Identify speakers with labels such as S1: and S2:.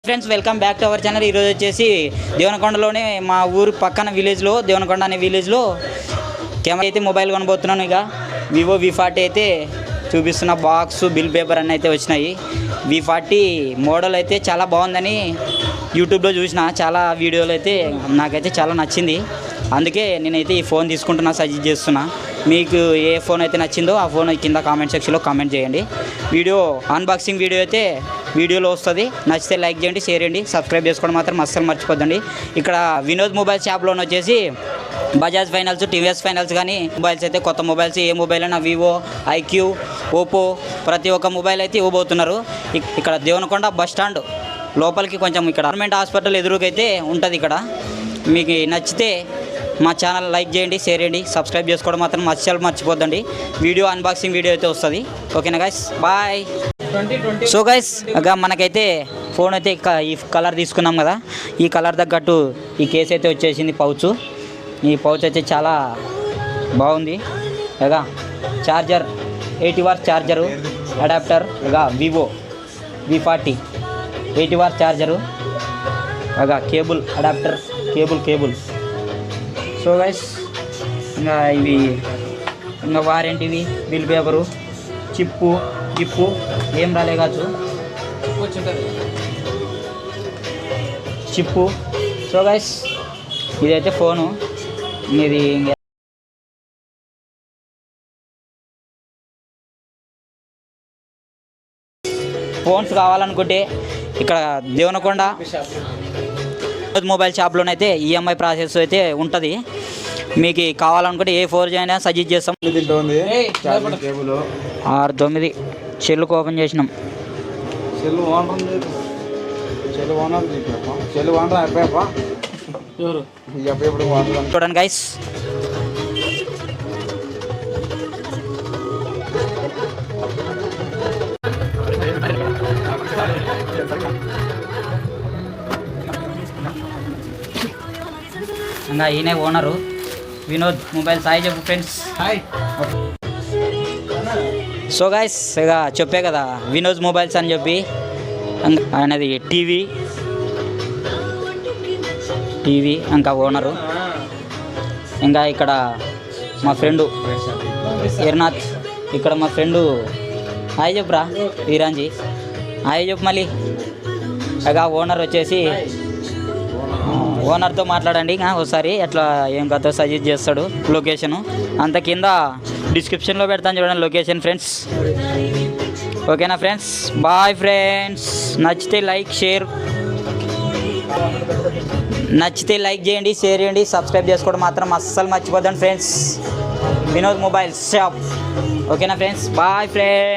S1: Friends welcome back to our channel. ఈరోజు వచ్చేసి దేవనకొండలోనే మా ఊరు పక్కన విలేజ్లో దేవనకొండ అనే విలేజ్లో కెమెరా అయితే మొబైల్ కొనబోతున్నాను. ఇక వివో V40 అయితే చూపిస్తున్న బాక్స్ బిల్ పేపర్ అన్నీ అయితే వచ్చినాయి. V40 మోడల్ అయితే చాలా బాగుందని యూట్యూబ్లో చూసిన చాలా వీడియోలు అయితే నాకైతే చాలా నచ్చింది. అందుకే నేనైతే ఈ ఫోన్ తీసుకుంటున్నా, సజెస్ట్ చేస్తున్నా. మీకు ఏ ఫోన్ అయితే నచ్చిందో ఆ ఫోన్ కింద కామెంట్ సెక్షన్లో కామెంట్ చేయండి. వీడియో అన్బాక్సింగ్ వీడియో అయితే వీడియోలో వస్తుంది. నచ్చితే లైక్ చేయండి, షేర్ చేయండి, సబ్స్క్రైబ్ చేసుకోవడం మాత్రం అస్సలు మర్చిపోద్దండి. ఇక్కడ వినోద్ మొబైల్ షాప్లోనే వచ్చేసి బజాజ్ ఫైనాన్స్, టీవీఎస్ ఫైనాన్స్ కానీ మొబైల్స్ అయితే కొత్త మొబైల్స్ ఏ మొబైల్ అయినా వివో, ఐక్యూ, ఓపో ప్రతి ఒక్క మొబైల్ అయితే ఇవ్వబోతున్నారు. ఇక్కడ దేవనకొండ బస్ స్టాండ్ లోపలికి కొంచెం ఇక్కడ గవర్నమెంట్ హాస్పిటల్ ఎదురుకైతే ఉంటుంది. ఇక్కడ మీకు నచ్చితే మా ఛానల్ లైక్ చేయండి, షేర్ చేయండి, సబ్స్క్రైబ్ చేసుకోవడం మాత్రం అస్సలు మర్చిపోద్దండి. వీడియో అన్బాక్సింగ్ వీడియో అయితే వస్తుంది. ఓకేనా గైస్, బాయ్. సో గైస్ మనకైతే ఫోన్ అయితే ఈ కలర్ తీసుకున్నాం కదా, ఈ కలర్ తగ్గట్టు ఈ కేసు అయితే వచ్చేసింది. ఈ పౌచ్ అయితే చాలా బాగుంది. ఇక చార్జర్ 80 వాట్స్ చార్జరు, అడాప్టర్, ఇక వివో V40 80 వాట్స్ చార్జరు, ఇక cable adapter, cable. So guys ఇంకా వారంటీవి, బిల్ పేపరు, చిప్పు ఏం రాలే కాదు చిప్పు. సో గైస్ ఇదైతే ఫోను. ఇది ఫోన్స్ కావాలనుకుంటే ఇక్కడ దేవనకొండ మొబైల్ షాప్లోనైతే ఈఎంఐ ప్రాసెస్ అయితే ఉంటుంది. మీకు కావాలనుకుంటే ఏ 4G అయినా సజెస్ట్ చేస్తాం. 6-9 సెల్లుకు ఓపెన్ చేసినాం. చూడండి గైస్, ఇంకా ఈయనే ఓనరు వినోద్ మొబైల్. సాయి చెప్పు ఫ్రెండ్స్. హాయ్. సో గైస్ ఇక చెప్పే కదా వినోద్ మొబైల్స్ అని చెప్పి, ఆయనది టీవీ ఇంకా ఓనరు. ఇంకా ఇక్కడ మా ఫ్రెండు ఎర్నాథ్, ఇక్కడ మా ఫ్రెండు. హాయ్ చెప్పురా వీరాంజీ, హాయ్ చెప్పు మళ్ళీ. ఇక ఓనర్ వచ్చేసి ఓనర్తో మాట్లాడండి ఒకసారి, ఎట్లా ఏం కథ సజెస్ట్ చేస్తాడు. లొకేషను అంత కింద డిస్క్రిప్షన్లో పెడతాను చూడండి లొకేషన్ ఫ్రెండ్స్. ఓకేనా ఫ్రెండ్స్, బాయ్ ఫ్రెండ్స్. నచ్చితే లైక్ చేయండి, షేర్ చేయండి, సబ్స్క్రైబ్ చేసుకోవడం మాత్రం అస్సలు మర్చిపోద్దండి ఫ్రెండ్స్. Vinod mobile shop. ఓకేనా ఫ్రెండ్స్, బాయ్ ఫ్రెండ్స్.